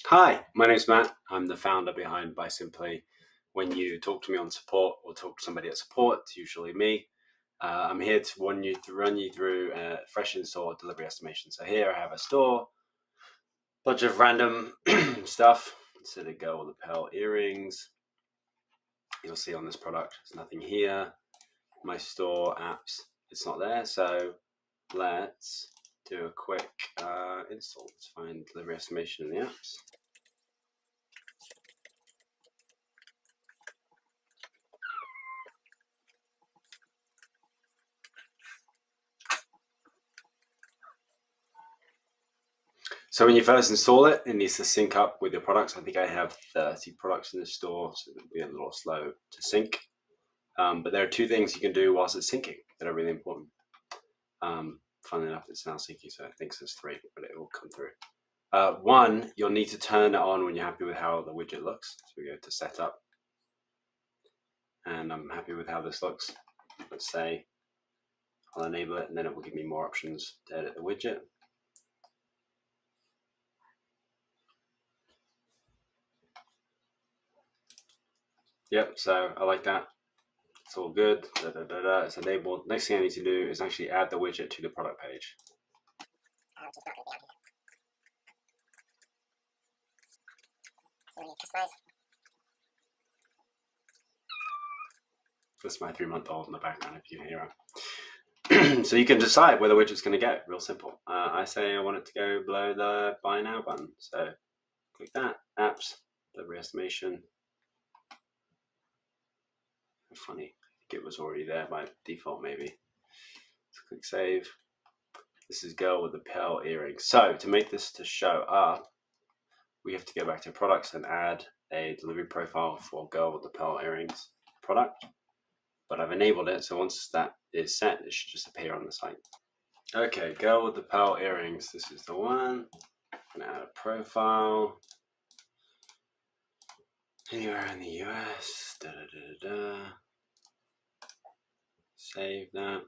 Hi, my name's Matt. I'm the founder behind Buy Simply. When you talk to me on support or talk to somebody at support, it's usually me. I'm here to run you through a fresh in-store delivery estimation. So here I have a store, bunch of random stuff. So they go all the pearl earrings. You'll see on this product, there's nothing here. My store apps, it's not there. So let's do a quick install. Let's find delivery estimation in the apps. So when you first install it, it needs to sync up with your products. I think I have 30 products in the store, so it'll be a little slow to sync. But there are two things you can do whilst it's syncing that are really important. Funnily enough, it's now syncing, so I think there's three, but it will come through. One, you'll need to turn it on when you're happy with how the widget looks. So we go to setup, and I'm happy with how this looks. Let's say I'll enable it, and then it will give me more options to edit the widget. Yep, so I like that. It's all good. It's enabled. Next thing I need to do is actually add the widget to the product page. That's my 3-month-old in the background if you hear it. So you can decide where the widget's going to go. Real simple. I say I want it to go below the Buy Now button. So click that. Apps, delivery estimation. Funny. I think it was already there by default maybe. Let's click save. This is girl with the pearl earrings. So to make this to show up, we have to go back to products and add a delivery profile for girl with the pearl earrings product. But I've enabled it, so once that is set, it should just appear on the site. Okay, girl with the pearl earrings. This is the one. I'm gonna add a profile. Anywhere in the US. Save that.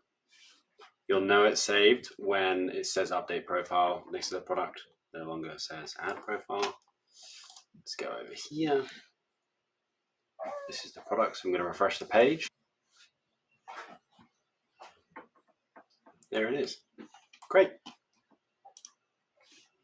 You'll know it's saved when it says update profile next to the product. No longer says add profile. Let's go over here. This is the product, so I'm going to refresh the page. There it is. Great.